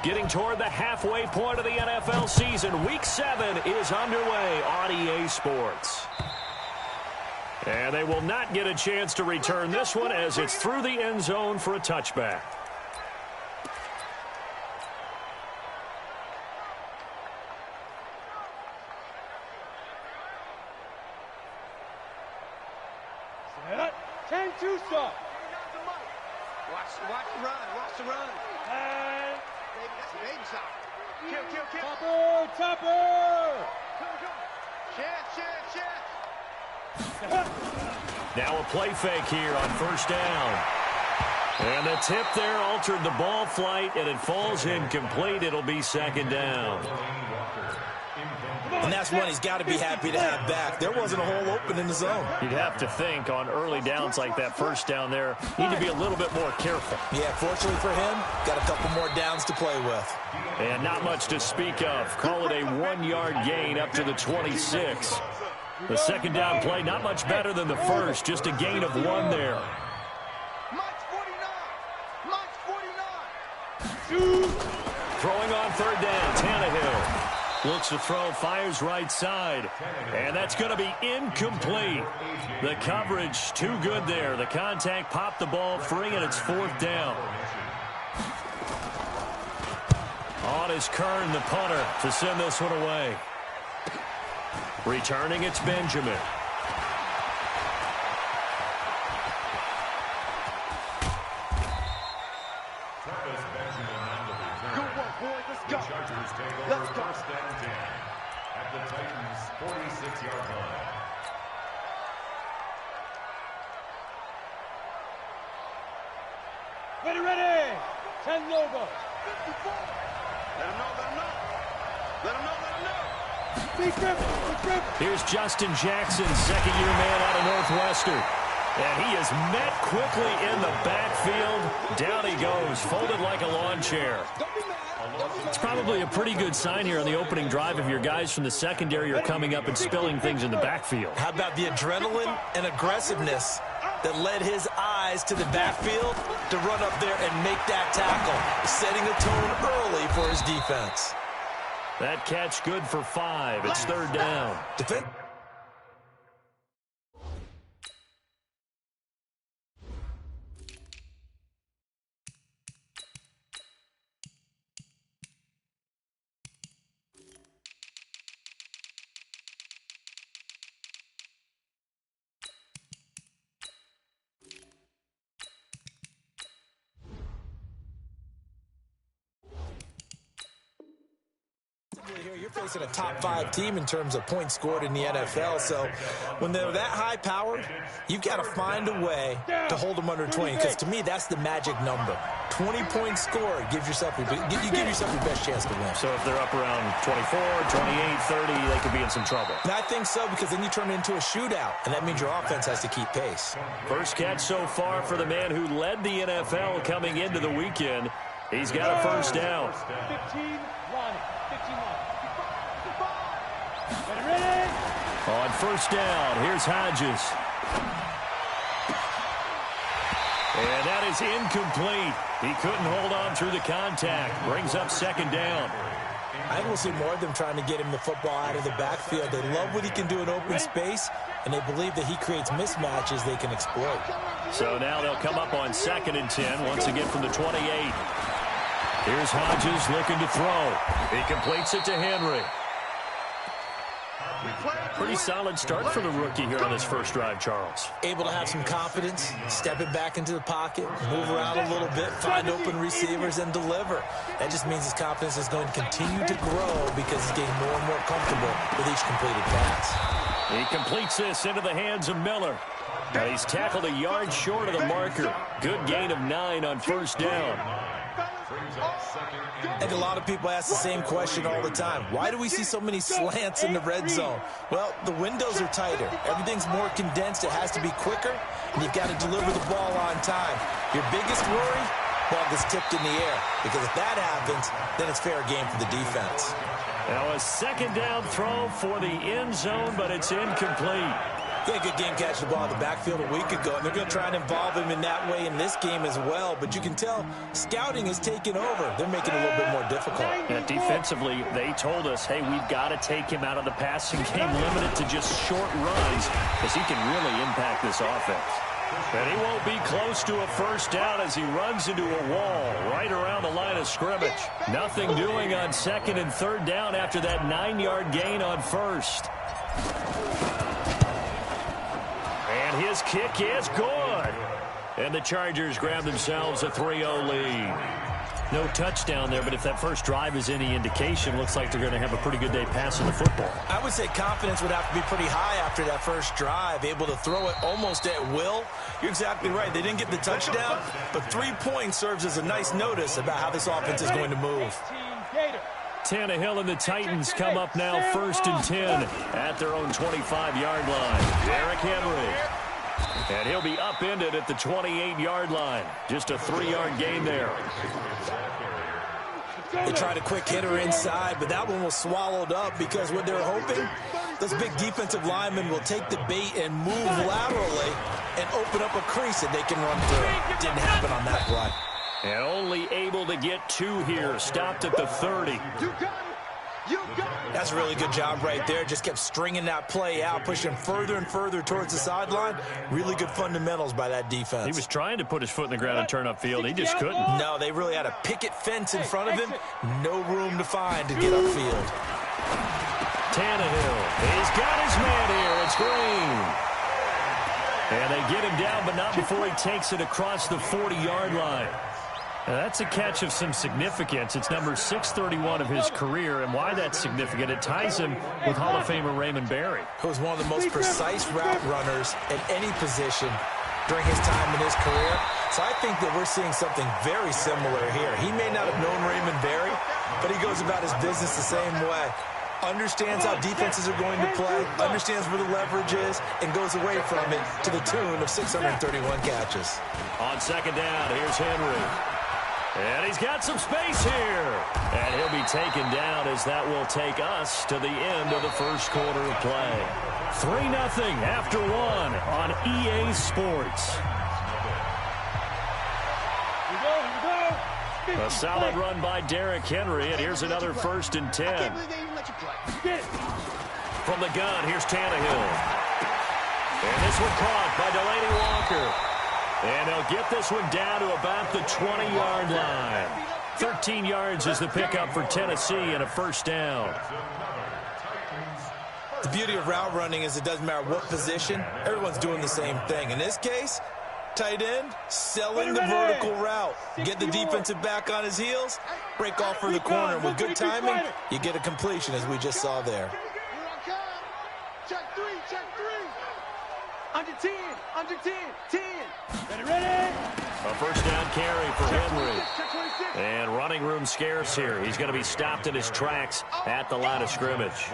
Getting toward the halfway point of the NFL season. Week 7 is underway on EA Sports. And they will not get a chance to return this one as it's through the end zone for a touchback. Set. 10-2 stop. Watch the run. Watch the run. And Baby shot. Kill. Topper. Chance. Now a play fake here on first down. And the tip there altered the ball flight, and it falls incomplete. It'll be second down. And that's one he's got to be happy to have back. There wasn't a hole open in the zone. You'd have to think on early downs like that first down there, need to be a little bit more careful. Yeah, fortunately for him, got a couple more downs to play with. And not much to speak of. Call it a 1-yard gain up to the 26. The second down play, not much better than the first, just a gain of 1 there. Mike's 49. Throwing on third down, Tannehill. Looks to throw, fires right side. And that's going to be incomplete. The coverage too good there. The contact popped the ball free, and it's fourth down. On is Kern, the punter, to send this one away. Returning, it's Benjamin. Let's go. First down 10 at the Titans' 46-yard line. Ready. 10 logo. 54. Let him know. Big grip. Here's Justin Jackson, second-year man out of Northwestern. And he is met quickly in the backfield. Down he goes, folded like a lawn chair. It's probably a pretty good sign here on the opening drive if your guys from the secondary are coming up and spilling things in the backfield. How about the adrenaline and aggressiveness that led his eyes to the backfield to run up there and make that tackle, setting a tone early for his defense. That catch good for 5. It's third down. Here, you're facing a top 5 team in terms of points scored in the NFL, so when they're that high powered, you've got to find a way to hold them under 20, because to me, that's the magic number. 20 points scored, you give yourself your best chance to win. So if they're up around 24, 28, 30, they could be in some trouble. And I think so, because then you turn it into a shootout, and that means your offense has to keep pace. First catch so far for the man who led the NFL coming into the weekend. He's got a first down. 15 Ronnie. On first down, here's Hodges. And that is incomplete. He couldn't hold on through the contact. Brings up second down. I think we'll see more of them trying to get him the football out of the backfield. They love what he can do in open space, and they believe that he creates mismatches they can exploit. So now they'll come up on 2nd and 10, once again from the 28. Here's Hodges looking to throw. He completes it to Henry. Pretty solid start for the rookie here on his first drive, Charles. Able to have some confidence, step it back into the pocket, move around a little bit, find open receivers, and deliver. That just means his confidence is going to continue to grow because he's getting more and more comfortable with each completed pass. He completes this into the hands of Miller. Now he's tackled a yard short of the marker. Good gain of 9 on first down. I think a lot of people ask the same question all the time. Why do we see so many slants in the red zone? Well, the windows are tighter. Everything's more condensed. It has to be quicker, and you've got to deliver the ball on time. Your biggest worry? Ball gets tipped in the air, because if that happens, then it's fair game for the defense. Now a second down throw for the end zone, but it's incomplete. He had a good game catching the ball in the backfield a week ago, and they're going to try and involve him in that way in this game as well. But you can tell scouting is taking over. They're making it a little bit more difficult. Yeah, defensively, they told us, hey, we've got to take him out of the passing game, limited to just short runs, because he can really impact this offense. And he won't be close to a first down as he runs into a wall right around the line of scrimmage. Nothing doing on second and third down after that 9-yard gain on first. And his kick is good. And the Chargers grab themselves a 3-0 lead. No touchdown there, but if that first drive is any indication, looks like they're going to have a pretty good day passing the football. I would say confidence would have to be pretty high after that first drive, able to throw it almost at will. You're exactly right. They didn't get the touchdown, but 3 points serves as a nice notice about how this offense is going to move. Tannehill and the Titans come up now 1st and 10 at their own 25-yard line. Derrick Henry. And he'll be upended at the 28-yard line. Just a 3-yard gain there. They tried a quick hitter inside, but that one was swallowed up because what they're hoping, those big defensive linemen will take the bait and move laterally and open up a crease that they can run through. Didn't happen on that play. And only able to get 2 here. Stopped at the 30. You got it. You got it. That's a really good job right there. Just kept stringing that play out, pushing further and further towards the sideline. Really good fundamentals by that defense. He was trying to put his foot in the ground and turn upfield. He just couldn't. No, they really had a picket fence in front of him. No room to find to get upfield. Tannehill. He's got his man here. It's Green. And they get him down, but not before he takes it across the 40-yard line. Now, that's a catch of some significance. It's number 631 of his career, and why that's significant, it ties him with Hall of Famer Raymond Berry. Who was one of the most precise route runners at any position during his time in his career. So I think that we're seeing something very similar here. He may not have known Raymond Berry, but he goes about his business the same way. Understands how defenses are going to play, understands where the leverage is, and goes away from it to the tune of 631 catches. On second down, here's Henry. And he's got some space here. And he'll be taken down as that will take us to the end of the first quarter of play. 3-0 after 1 on EA Sports. A solid run by Derrick Henry, and here's another 1st and 10. From the gun, here's Tannehill. And this one caught by Delaney Walker. And they'll get this one down to about the 20-yard line. 13 yards is the pickup for Tennessee and a first down. The beauty of route running is it doesn't matter what position, everyone's doing the same thing. In this case, tight end, selling the vertical route. Get the defensive back on his heels, break off for the corner. And with good timing, you get a completion, as we just saw there. Check 3, check 3. Under 10, under 10, 10. Ready? A first down carry for Henry. And running room scarce here. He's going to be stopped in his tracks at the line of scrimmage.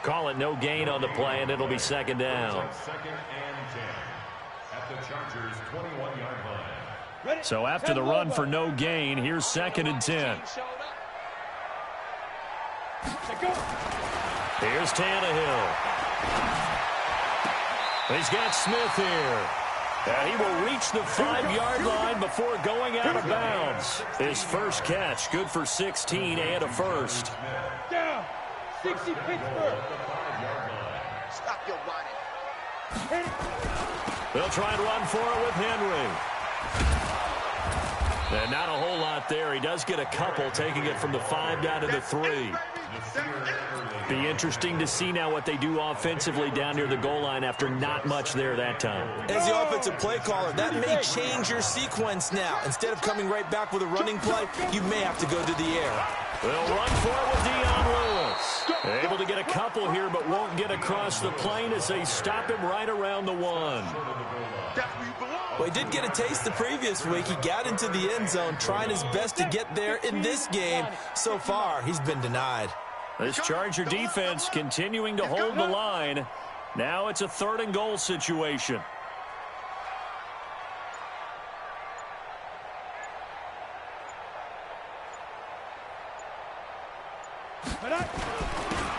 Call it no gain on the play, and it'll be second down. Second and 10 at the Chargers' 21-yard line. So after the run for no gain, here's 2nd and 10. Here's Tannehill. He's got Smith here. And he will reach the 5-yard line before going out of bounds. His first catch, good for 16 and a first. Down. 60 Pittsburgh. Stop your whining. They'll try and run for it with Henry. And not a whole lot there. He does get a couple, taking it from the 5 down to the 3. Be interesting to see now what they do offensively down near the goal line after not much there that time. As the offensive play caller, that may change your sequence now. Instead of coming right back with a running play, you may have to go to the air. They'll run for it with Dion Lewis. Able to get a couple here, but won't get across the plane as they stop him right around the 1. Well, he did get a taste the previous week. He got into the end zone, trying his best to get there in this game. So far, he's been denied. This Charger defense continuing to hold the line. Now it's a 3rd and goal situation.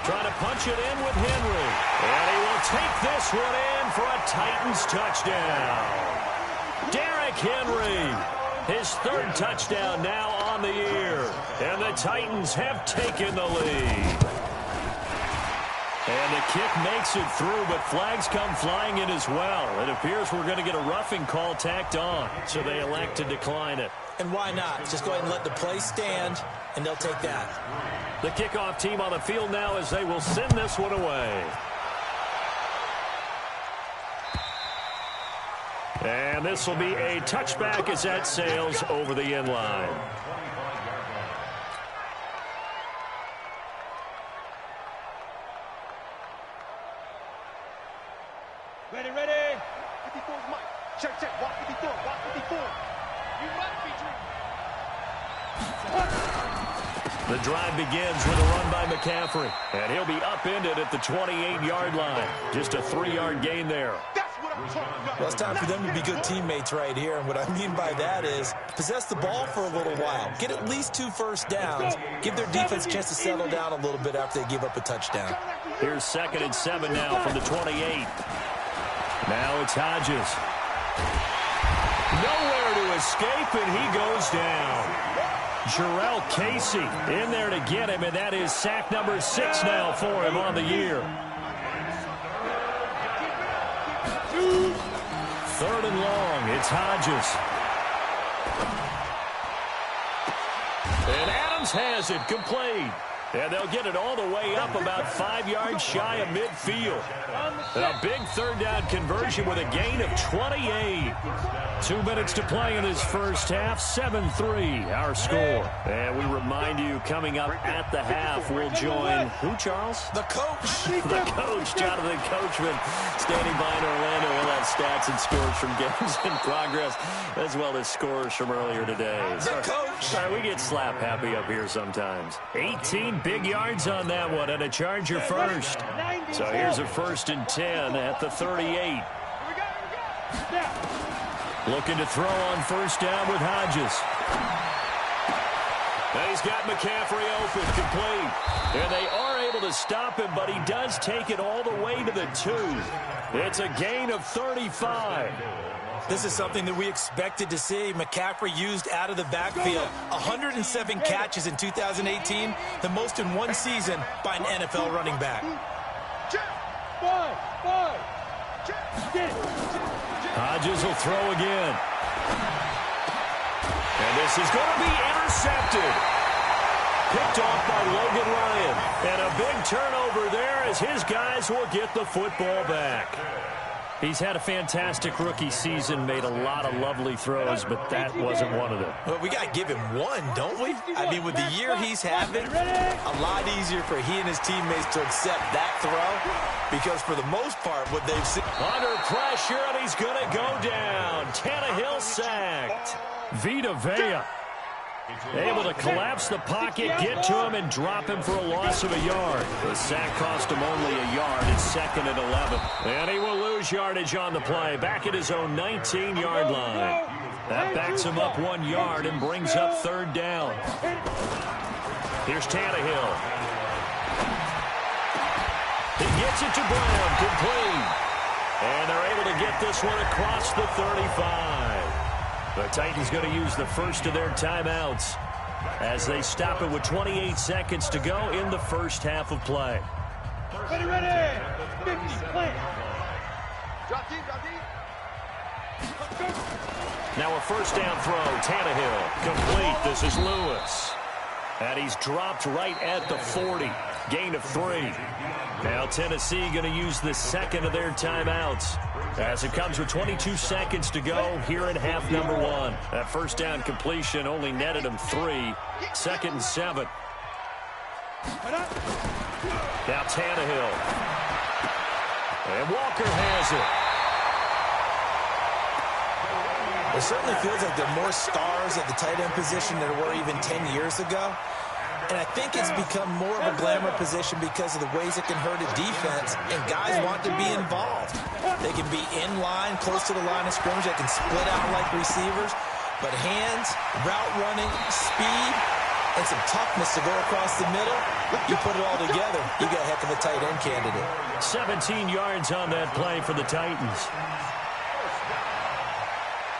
Trying to punch it in with Henry. And he will take this one in for a Titans touchdown. Derrick Henry, his third touchdown now on the year. And the Titans have taken the lead. And the kick makes it through, but flags come flying in as well. It appears we're going to get a roughing call tacked on, so they elect to decline it. And why not? Just go ahead and let the play stand, and they'll take that. The kickoff team on the field now as they will send this one away. And this will be a touchback as that sails over the end line. Ready, ready. 54's Mike. Check, check. Walk 54. Walk 54. You must be dreaming. The drive begins with a run by McCaffrey. And he'll be upended at the 28-yard line. Just a 3-yard gain there. That's what I'm talking about. Well, it's time for them to be good teammates right here. And what I mean by that is possess the ball for a little while. Get at least 2 first downs. Give their defense a chance to settle down a little bit after they give up a touchdown. Here's 2nd and 7 now from the 28. Now it's Hodges. Nowhere to escape, and he goes down. Jarrell Casey in there to get him, and that is sack number 6 now for him on the year. 3rd and long, it's Hodges. And Adams has it, complete. And they'll get it all the way up about 5 yards shy of midfield. A big 3rd down conversion with a gain of 28. 2 minutes to play in this first half. 7-3 our score. And we remind you, coming up at the half, we'll join who, Charles? The coach. The coach, Jonathan Coachman, standing by in Orlando. We'll have stats and scores from games in progress, as well as scores from earlier today. The coach. Sorry, we get slap happy up here sometimes. 18 big yards on that one, and a Charger first. So here's a 1st and 10 at the 38. Looking to throw on 1st down with Hodges. Now he's got McCaffrey open, complete. And they are able to stop him, but he does take it all the way to the 2. It's a gain of 35. This is something that we expected to see. McCaffrey used out of the backfield. 107 catches in 2018, the most in one season by an NFL running back. Hodges will throw again. And this is going to be intercepted. Picked off by Logan Ryan. And a big turnover there as his guys will get the football back. He's had a fantastic rookie season, made a lot of lovely throws, but that wasn't one of them. Well, we got to give him one, don't we? I mean, with the year he's having, a lot easier for he and his teammates to accept that throw, because for the most part, what they've seen... Under pressure, and he's going to go down. Tannehill sacked. Vita Vea able to collapse the pocket, get to him, and drop him for a loss of a yard. The sack cost him only a yard. It's 2nd and 11. And he will lose yardage on the play, back at his own 19-yard line. That backs him up 1 yard and brings up 3rd down. Here's Tannehill. He gets it to Brown, complete. And they're able to get this one across the 35. The Titans going to use the first of their timeouts as they stop it with 28 seconds to go in the first half of play. Ready, ready. 50, play. Drop deep, drop deep. Now a 1st down throw. Tannehill complete. This is Lewis. And he's dropped right at the 40. Gain of 3. Now Tennessee going to use the 2nd of their timeouts as it comes with 22 seconds to go here in half number 1. That 1st down completion only netted him 3. 2nd and 7. Now Tannehill. And Walker has it. It certainly feels like there are more stars at the tight end position than there were even 10 years ago. And I think it's become more of a glamour position because of the ways it can hurt a defense, and guys want to be involved. They can be in line, close to the line of scrimmage. They can split out like receivers. But hands, route running, speed, and some toughness to go across the middle. You put it all together, you got a heck of a tight end candidate. 17 yards on that play for the Titans.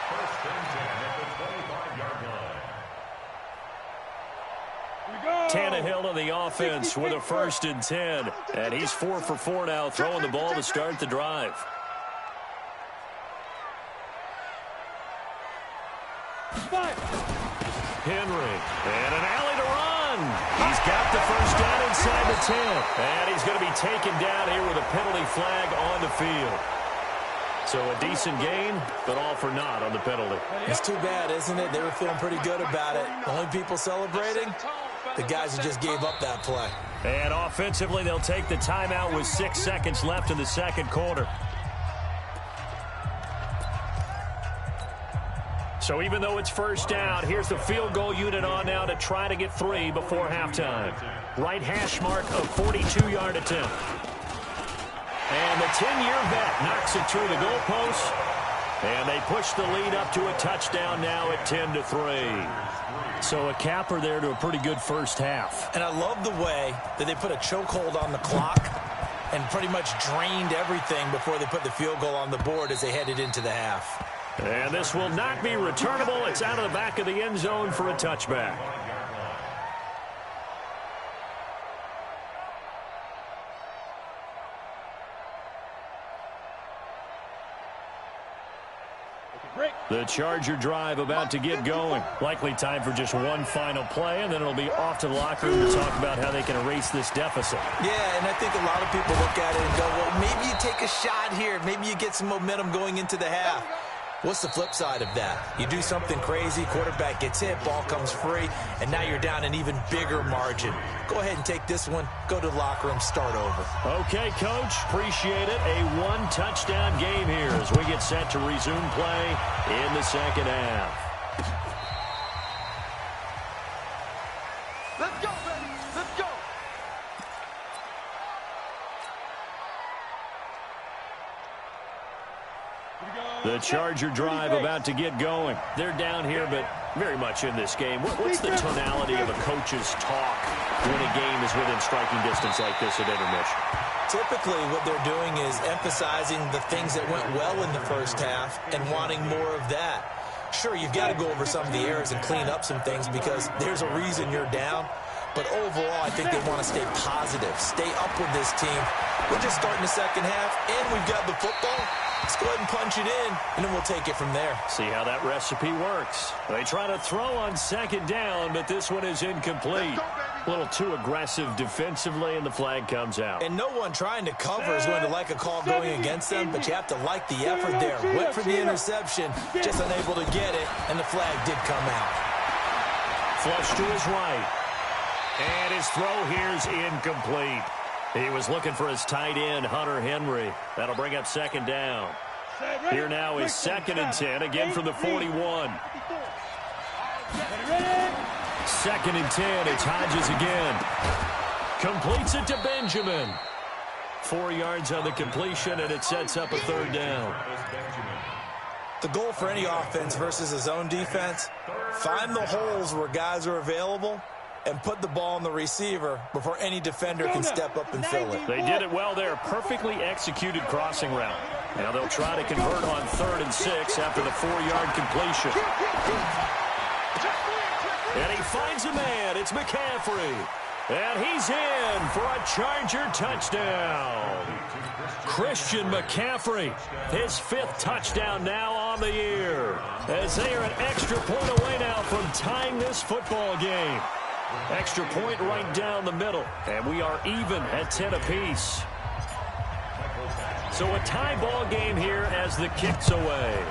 First and 10 at the 25-yard line. Tannehill on the offense with a 1st and 10. And he's 4 for 4 now, throwing the ball to start the drive. Henry, and an alley to run. He's got the first down inside the 10. And he's going to be taken down here with a penalty flag on the field. So a decent gain, but all for naught on the penalty. It's too bad, isn't it? They were feeling pretty good about it. The only people celebrating, the guys who just gave up that play. And offensively, they'll take the timeout with 6 seconds left in the second quarter. So even though it's first down, here's the field goal unit on now to try to get 3 before halftime. Right hash mark of 42-yard attempt. And the 10-year vet knocks it through the goalpost. And they push the lead up to a touchdown now at 10-3. So a capper there to a pretty good first half. And I love the way that they put a chokehold on the clock and pretty much drained everything before they put the field goal on the board as they headed into the half. And this will not be returnable. It's out of the back of the end zone for a touchback. The Charger drive about to get going. Likely time for just one final play, and then it'll be off to the locker room to talk about how they can erase this deficit. Yeah, and I think a lot of people look at it and go, well, maybe you take a shot here. Maybe you get some momentum going into the half. What's the flip side of that? You do something crazy, quarterback gets hit, ball comes free, and now you're down an even bigger margin. Go ahead and take this one, go to the locker room, start over. Okay, Coach, appreciate it. A one-touchdown game here as we get set to resume play in the second half. Let's go, baby. Let's go. The Charger drive about to get going. They're down here, but very much in this game. What's the tonality of a coach's talk when a game is within striking distance like this at intermission? Typically, what they're doing is emphasizing the things that went well in the first half and wanting more of that. Sure, you've got to go over some of the errors and clean up some things because there's a reason you're down. But overall, I think they want to stay positive, stay up with this team. We're just starting the second half, and we've got the football. Let's go ahead and punch it in, and then we'll take it from there. See how that recipe works. They try to throw on second down, but this one is incomplete. A little too aggressive defensively, and the flag comes out. And no one trying to cover is going to like a call going against them, but you have to like the effort there. Went for the interception, just unable to get it, and the flag did come out. Flush to his right. And his throw here's incomplete. He was looking for his tight end, Hunter Henry. That'll bring up second down. Here now is 2nd and 10, again from the 41. 2nd and 10, it's Hodges again. Completes it to Benjamin. 4 yards on the completion, and it sets up a 3rd down. The goal for any offense versus a zone defense, find the holes where guys are available and put the ball on the receiver before any defender can step up and fill it. They did it well there. Perfectly executed crossing route. Now they'll try to convert on 3rd and 6 after the 4-yard completion. And he finds a man. It's McCaffrey. And he's in for a Charger touchdown. Christian McCaffrey, his 5th touchdown now on the year. As they are an extra point away now from tying this football game. Extra point right down the middle. And we are even at 10 apiece. So a tie ball game here as the kick's away.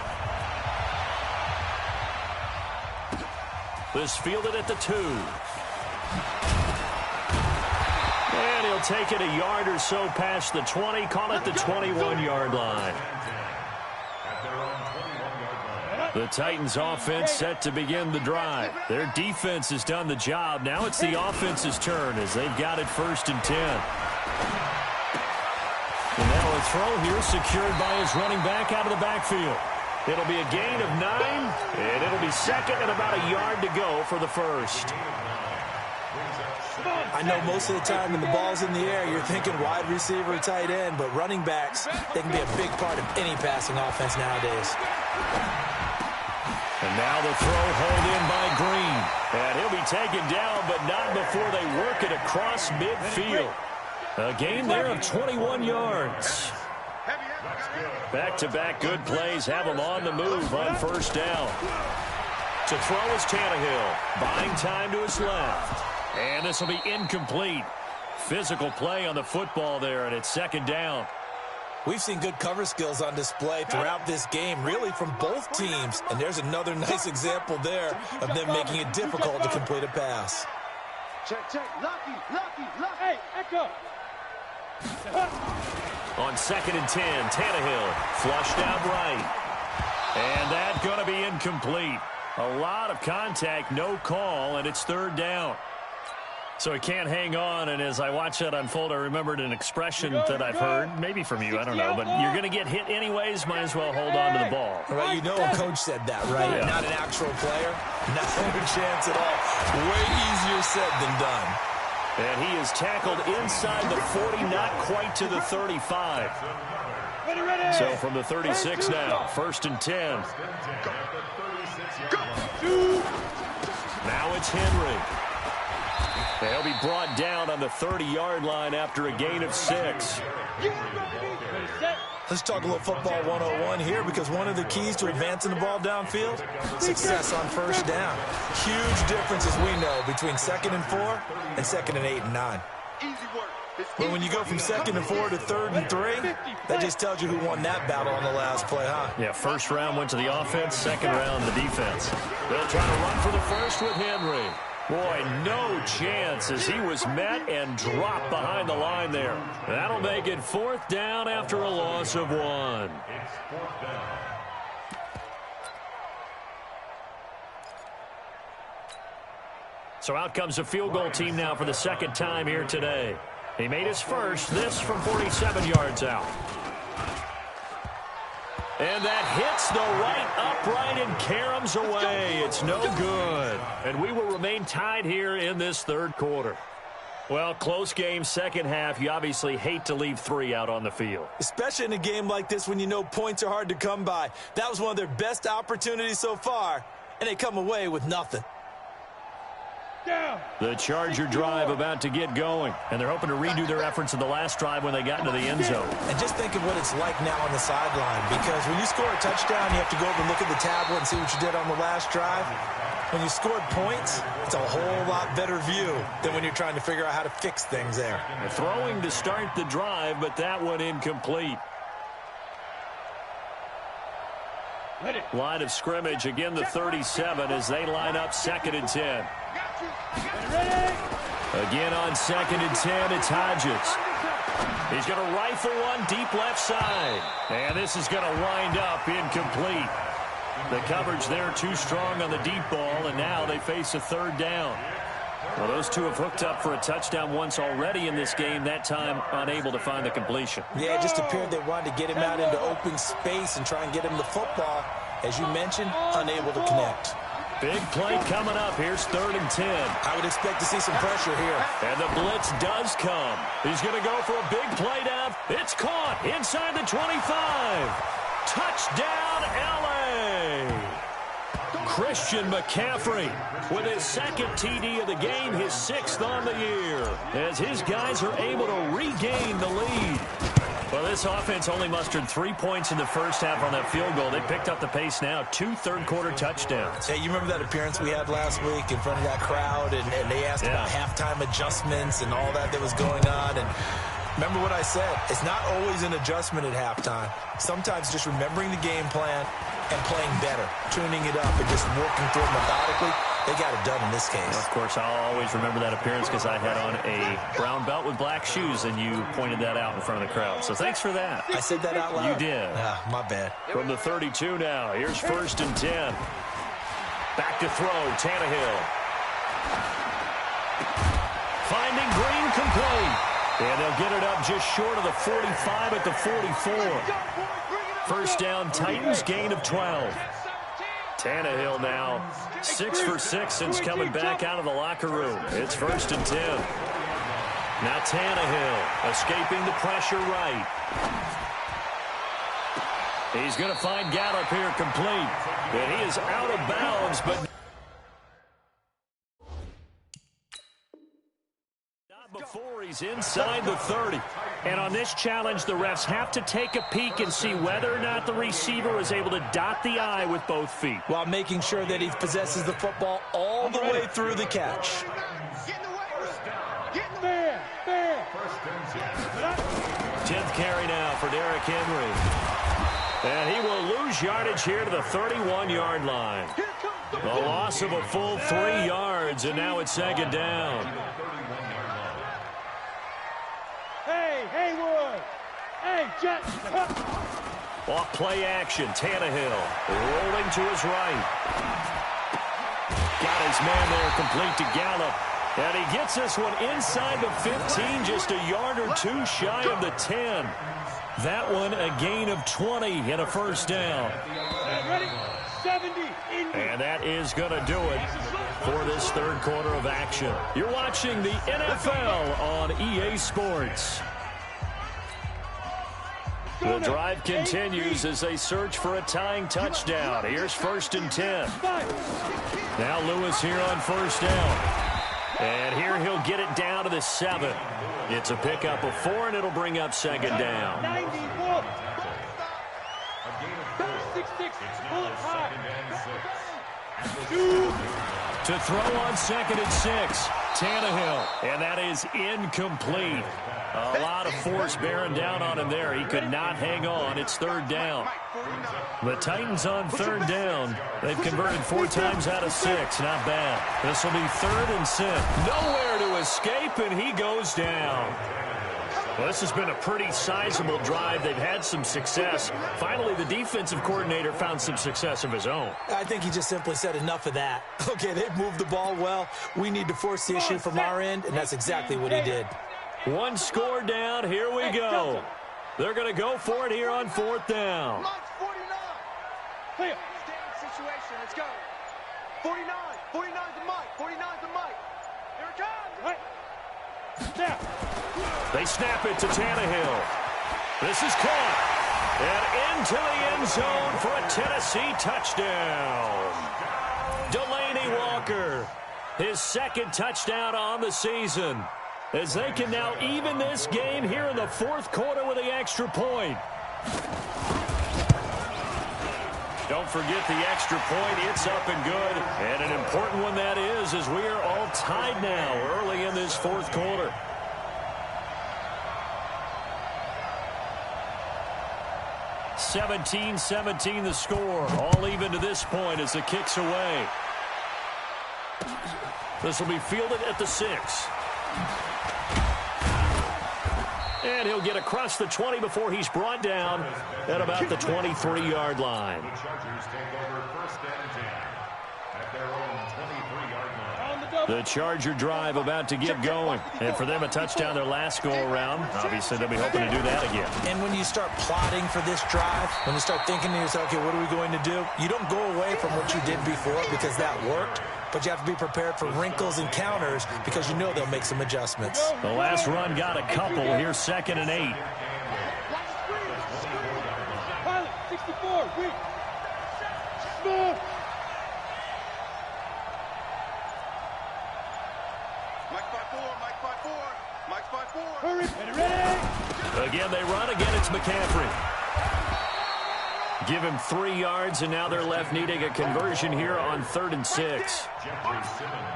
This fielded at the 2. And he'll take it a yard or so past the 20. Call it the 21-yard line. The Titans offense set to begin the drive. Their defense has done the job. Now it's the offense's turn as they've got it 1st and 10. And now a throw here secured by his running back out of the backfield. It'll be a gain of 9, and it'll be 2nd and about a yard to go for the 1st. I know most of the time when the ball's in the air, you're thinking wide receiver, tight end, but running backs, they can be a big part of any passing offense nowadays. And now the throw hauled in by Green. And he'll be taken down, but not before they work it across midfield. A gain there of 21 yards. Back-to-back good plays have him on the move on first down. To throw is Tannehill, buying time to his left. And this will be incomplete. Physical play on the football there, and it's second down. We've seen good cover skills on display throughout this game, really from both teams. And there's another nice example there of them making it difficult to complete a pass. Check, check. Lucky. Hey, echo. On 2nd and 10, Tannehill flushed out right. And that's going to be incomplete. A lot of contact, no call, and it's third down. So he can't hang on, and as I watch that unfold, I remembered an expression that I've heard, maybe from you, I don't know, but you're going to get hit anyways, might as well hold on to the ball. Right, you know a coach said that, right? Yeah. Not an actual player. Not a chance at all. Way easier said than done. And he is tackled inside the 40, not quite to the 35. So from the 36 now, 1st and 10. Now it's Henry. They'll be brought down on the 30-yard line after a gain of 6. Let's talk a little football 101 here, because one of the keys to advancing the ball downfield, success on first down. Huge difference, as we know, between 2nd and 4 and 2nd and 8 and 9. But when you go from 2nd and 4 to 3rd and 3, that just tells you who won that battle on the last play, huh? Yeah, first round went to the offense, second round the defense. They'll try to run for the first with Henry. Boy, no chance as he was met and dropped behind the line there. That'll make it 4th down after a loss of 1. It's 4th down. So out comes a field goal team now for the 2nd time here today. He made his first, this from 47 yards out. And that hits the right upright and caroms away. It's no good. And we will remain tied here in this 3rd quarter. Well, close game, second half. You obviously hate to leave 3 out on the field. Especially in a game like this when you know points are hard to come by. That was one of their best opportunities so far, and they come away with nothing. The Charger drive about to get going, and they're hoping to redo their efforts in the last drive when they got into the end zone. And just think of what it's like now on the sideline, because when you score a touchdown, you have to go over and look at the tablet and see what you did on the last drive. When you scored points, it's a whole lot better view than when you're trying to figure out how to fix things there. Throwing to start the drive, but that one incomplete. Line of scrimmage, again the 37 as they line up 2nd and 10. Again on 2nd and 10, it's Hodges. He's going to rifle one deep left side. And this is going to wind up incomplete. The coverage there too strong on the deep ball, and now they face a 3rd down. Well, those two have hooked up for a touchdown once already in this game, that time unable to find the completion. Yeah, it just appeared they wanted to get him out into open space and try and get him the football. As you mentioned, unable to connect. Big play coming up. Here's 3rd and 10. I would expect to see some pressure here. And the blitz does come. He's going to go for a big play down. It's caught inside the 25. Touchdown, L.A. Christian McCaffrey with his 2nd TD of the game, his 6th on the year, as his guys are able to regain the lead. Well, this offense only mustered 3 points in the first half on that field goal. They picked up the pace now, 2 third-quarter touchdowns. Hey, you remember that appearance we had last week in front of that crowd, and they asked about halftime adjustments and all that was going on, and remember what I said, it's not always an adjustment at halftime. Sometimes just remembering the game plan and playing better, tuning it up and just working through it methodically. They got it done in this case. Of course, I'll always remember that appearance because I had on a brown belt with black shoes, and you pointed that out in front of the crowd. So thanks for that. I said that out loud? You did. My bad. From the 32 now, here's 1st and 10. Back to throw, Tannehill. Finding Green complete. And they'll get it up just short of the 45 at the 44. First down, Titans, gain of 12. Tannehill now 6 for 6 since coming back out of the locker room. It's 1st and 10. Now Tannehill escaping the pressure right. He's going to find Gallup here complete. And he is out of bounds, but not before he's inside the 30. And on this challenge, the refs have to take a peek and see whether or not the receiver is able to dot the I with both feet, while making sure that he possesses the football all the way through the catch. Fair. 10th carry now for Derrick Henry. And he will lose yardage here to the 31-yard line. A loss of a full 3 yards, and now it's 2nd down. Hey, Haywood. Hey, Jet. Off play action, Tannehill rolling to his right. Got his man there complete to Gallup. And he gets this one inside the 15, just a yard or two shy of the 10. That one a gain of 20 and a 1st down. Ready? 70. And that is going to do it for this 3rd quarter of action. You're watching the NFL on EA Sports. The drive continues as they search for a tying touchdown. Here's 1st and 10. Now Lewis here on 1st down. And here he'll get it down to the 7. It's a pickup of 4, and it'll bring up 2nd down. 94. 6-6. Bullet high. To throw on 2nd and 6. Tannehill. And that is incomplete. A lot of force bearing down on him there. He could not hang on. It's 3rd down. The Titans on 3rd down. They've converted 4 times out of 6. Not bad. This will be 3rd and 6. Nowhere to escape, and he goes down. Well, this has been a pretty sizable drive. They've had some success. Finally, the defensive coordinator found some success of his own. I think he just simply said enough of that. Okay, they've moved the ball well. We need to force the issue from our end, and that's exactly what he did. 1 score down. Here we go. They're going to go for it here on 4th down. Clear. Standing situation. Let's go. 49. 49's the mic. 49's the mic. Here it comes. Right. Snap. They snap it to Tannehill. This is caught. And into the end zone for a Tennessee touchdown. Delaney Walker, his 2nd touchdown on the season, as they can now even this game here in the 4th quarter with the extra point. Don't forget the extra point. It's up and good. And an important one that is, as we are all tied now early in this 4th quarter. (17-17) the score. All even to this point as the kick's away. This will be fielded at the 6. And he'll get across the 20 before he's brought down at about the 23-yard line. The Chargers take over 1st and 10 at their own 23-yard line. The Charger drive about to get going. And for them, a touchdown their last go-around. Obviously, they'll be hoping to do that again. And when you start plotting for this drive, when you start thinking to yourself, okay, what are we going to do? You don't go away from what you did before because that worked. But you have to be prepared for wrinkles and counters because you know they'll make some adjustments. The last run got a couple. Here's 2nd and 8. Pilot, 64. Wait. Move. Mike by 4. Mike by 4. Mike by 4. Hurry. Ready. Again, they run. Again, it's McCaffrey. Give him 3 yards, and now they're left needing a conversion here on 3rd and 6.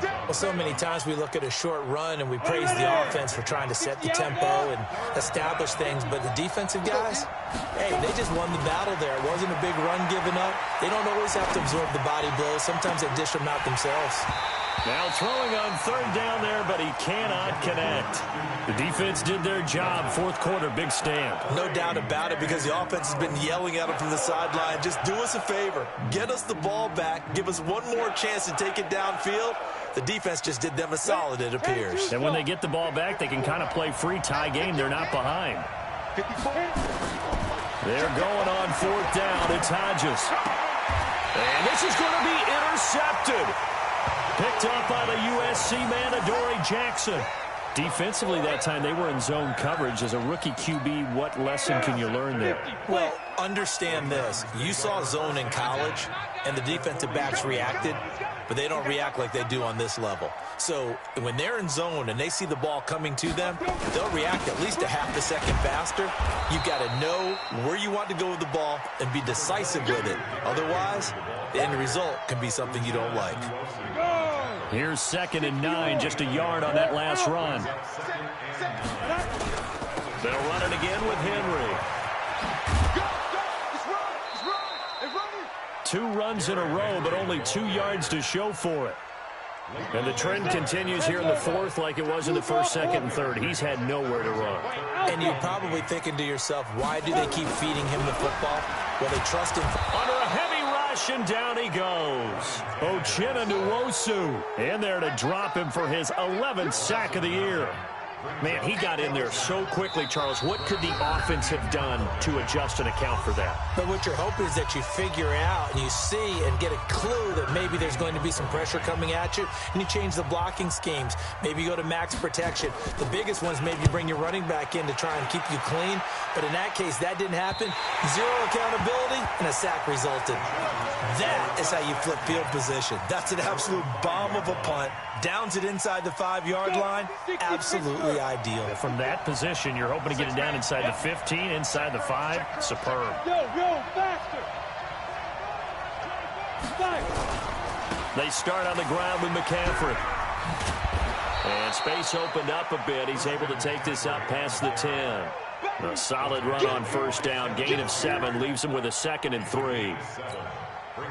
Well, so many times we look at a short run and we praise the offense for trying to set the tempo and establish things, but the defensive guys, hey, they just won the battle there. It wasn't a big run given up. They don't always have to absorb the body blows. Sometimes they dish them out themselves. Now throwing on 3rd down there, but he cannot connect. The defense did their job. 4th quarter, big stand. No doubt about it, because the offense has been yelling at him from the sideline. Just do us a favor. Get us the ball back. Give us one more chance to take it downfield. The defense just did them a solid, it appears. And when they get the ball back, they can kind of play free tie game. They're not behind. They're going on 4th down. It's Hodges. And this is going to be intercepted. Picked up by the USC man, Adoree Jackson. Defensively that time, they were in zone coverage. As a rookie QB, what lesson can you learn there? Well, understand this. You saw zone in college, and the defensive backs reacted, but they don't react like they do on this level. So when they're in zone and they see the ball coming to them, they'll react at least a half a second faster. You've got to know where you want to go with the ball and be decisive with it. Otherwise, the end result can be something you don't like. Here's 2nd and 9, just a yard on that last run. They'll run it again with Henry. 2 runs in a row, but only 2 yards to show for it. And the trend continues here in the 4th like it was in the 1st, 2nd, and 3rd. He's had nowhere to run. And you're probably thinking to yourself, why do they keep feeding him the football? Well, they trust him. Under a heavy rush, and down he goes. Uchenna Nwosu in there to drop him for his 11th sack of the year. Man, he got in there so quickly, Charles. What could the offense have done to adjust and account for that? But what you're hoping is that you figure out and you see and get a clue that maybe there's going to be some pressure coming at you, and you change the blocking schemes. Maybe you go to max protection. The biggest ones, maybe you bring your running back in to try and keep you clean. But in that case, that didn't happen. 0 accountability, and a sack resulted. That is how you flip field position. That's an absolute bomb of a punt. Downs it inside the 5-yard line. Absolutely ideal. From that position, you're hoping to get it down inside the 15, inside the 5. Superb. Faster. They start on the ground with McCaffrey. And space opened up a bit. He's able to take this up past the 10. A solid run on 1st down. Gain of 7 leaves him with a 2nd and 3.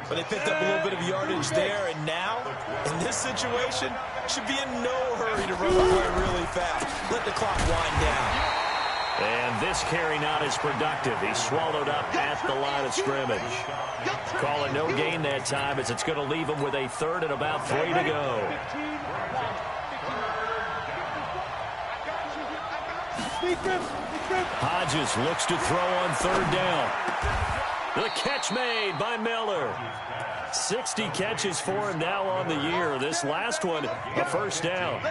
But they picked up a little bit of yardage there, and now, in this situation, should be in no hurry to run the play really fast. Let the clock wind down. And this carry not as productive. He's swallowed up at the line of scrimmage. Calling no gain that time, as it's going to leave him with a 3rd and about 3 to go. Hodges looks to throw on 3rd down. The catch made by Miller. 60 catches for him now on the year. This last one, a 1st down.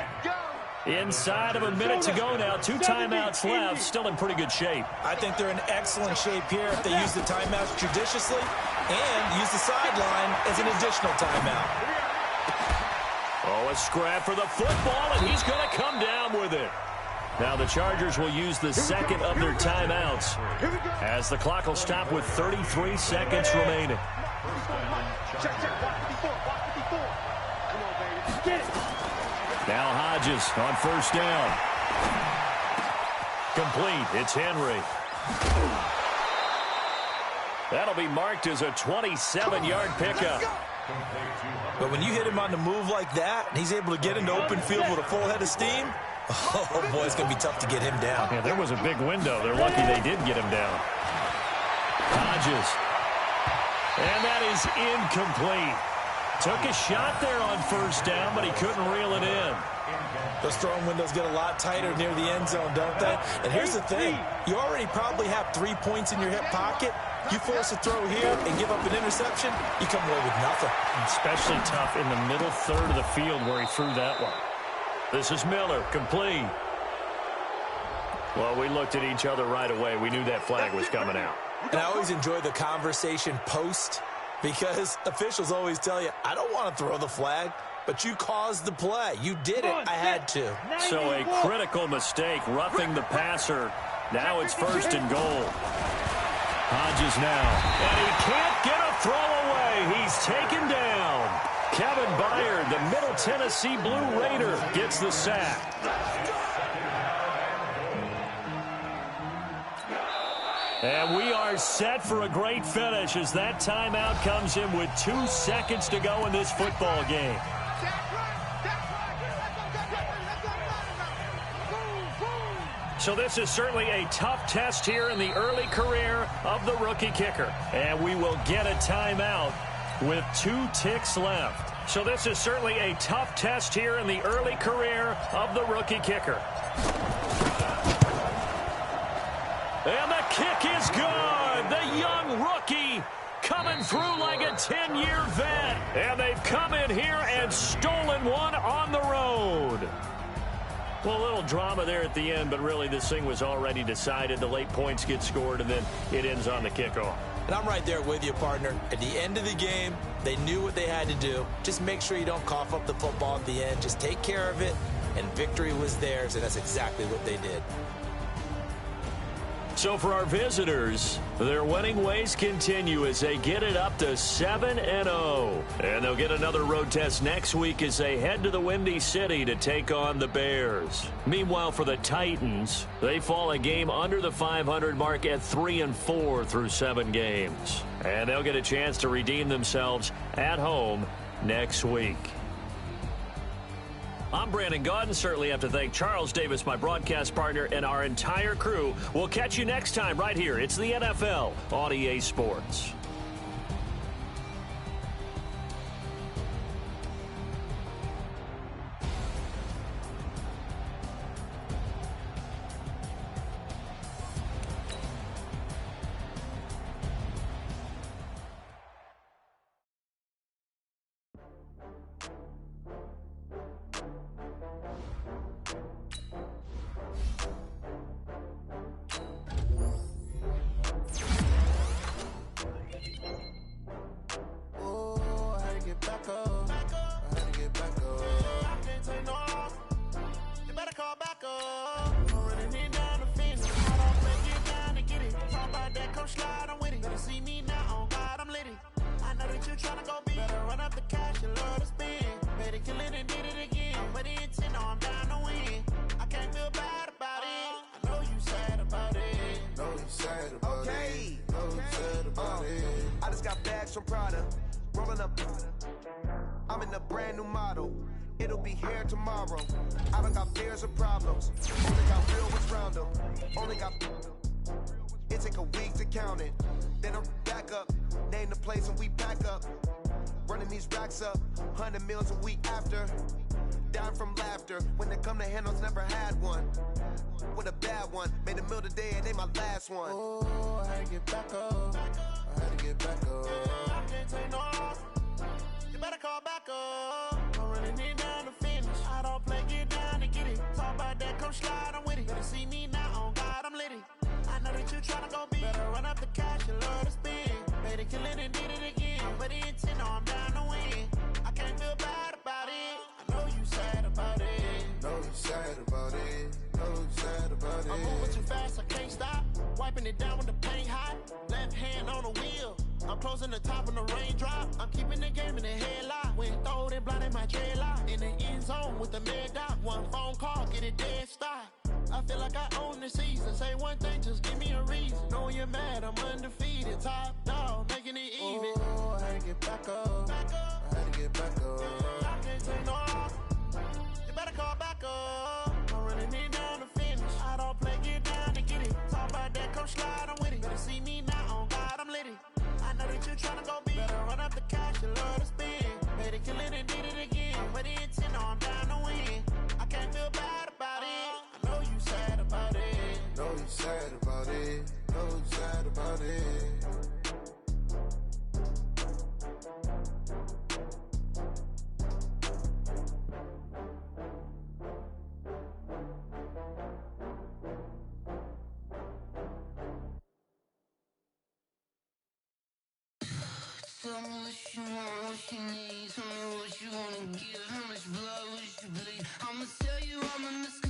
Inside of a minute to go now. 2 timeouts left. Still in pretty good shape. I think they're in excellent shape here if they use the timeouts judiciously and use the sideline as an additional timeout. Oh, a scrap for the football, and he's going to come down with it. Now the Chargers will use the 2nd of their timeouts as the clock will stop with 33 seconds remaining. Now Hodges on 1st down. Complete. It's Henry. That'll be marked as a 27-yard pickup. But when you hit him on the move like that, and he's able to get into open field with a full head of steam, oh, boy, it's going to be tough to get him down. Yeah, there was a big window. They're lucky they did get him down. Hodges. And that is incomplete. Took a shot there on 1st down, but he couldn't reel it in. Those throwing windows get a lot tighter near the end zone, don't they? And here's the thing. You already probably have 3 points in your hip pocket. You force a throw here and give up an interception, you come away with nothing. Especially tough in the middle 3rd of the field where he threw that one. This is Miller, complete. Well, we looked at each other right away. We knew that flag was coming out. And I always enjoy the conversation post, because officials always tell you, I don't want to throw the flag, but you caused the play. You did it. I had to. So a critical mistake, roughing the passer. Now it's 1st and goal. Hodges now. And he can't get a throw away. He's taken down. Kevin Byard, the Middle Tennessee Blue Raider, gets the sack. And we are set for a great finish as that timeout comes in with 2 seconds to go in this football game. So this is certainly a tough test here in the early career of the rookie kicker. And we will get a timeout with 2 ticks left. So this is certainly a tough test here in the early career of the rookie kicker. And the kick is good. The young rookie coming through like a 10-year vet. And they've come in here and stolen one on the road. Well, a little drama there at the end, but really this thing was already decided. The late points get scored, and then it ends on the kickoff. And I'm right there with you, partner. At the end of the game, they knew what they had to do. Just make sure you don't cough up the football at the end. Just take care of it, and victory was theirs, and that's exactly what they did. So for our visitors, their winning ways continue as they get it up to 7-0. And they'll get another road test next week as they head to the Windy City to take on the Bears. Meanwhile, for the Titans, they fall a game under the 500 mark at 3-4 through 7 games. And they'll get a chance to redeem themselves at home next week. I'm Brandon Gaudin. Certainly have to thank Charles Davis, my broadcast partner, and our entire crew. We'll catch you next time right here. It's the NFL on EA Sports. I just got bags from Prada, rolling up. I'm in a brand new model. It'll be here tomorrow. I don't got fears or problems. Only got real ones round them. Only got. It take a week to count it. Then I'm back up. Name the place and we back up. Running these racks up. 100 meals a week after. Dying from laughter. When they come to handles, never had one. With a bad one. Made a meal today and they my last one. Oh, I had to get back up. I had to get back up. I can't take no loss. You better call back up. I'm running it down to finish. I don't play, get down to get it. Talk about that, come slide, I'm with it. Better see me now, on God, I'm litty. I know that you tryna go big. Better run up the cash, you love to spend. Made a killing and did it again. But the intent, no, I'm down to win. I can't feel bad about it. I know you sad about it. Know you sad about it. Know you sad about it. I'm moving too fast, I can't stop. Wiping it down with the paint hot. Left hand on the wheel. I'm closing the top when the raindrop. I'm keeping the game in the headlock. When throwed and blinded my dreadlock. In the end zone with the mad dot. One phone call, get it dead stop. I feel like I own the season. Say one thing, just give me a reason. Knowing you're mad, I'm undefeated. Top dog, making it even. Oh, I had to get back up. I had to get back up. I can't take no loss. You better call back up. I'm running it down to finish. I don't play, get down to get it. Talk about that, come slide, I'm with it. Better see me now, on God, I'm litty. I know that you tryna go big. Better run up the cash, you love to spend. Made a killing and did it again. But the intent, no, I'm down to win. I can't feel bad about it. I know you sad about it. Know you sad about it. Know you sad about it. Tell me what you want, what you need. Tell me what you wanna give. How much blood would you bleed? I'ma tell you I'm a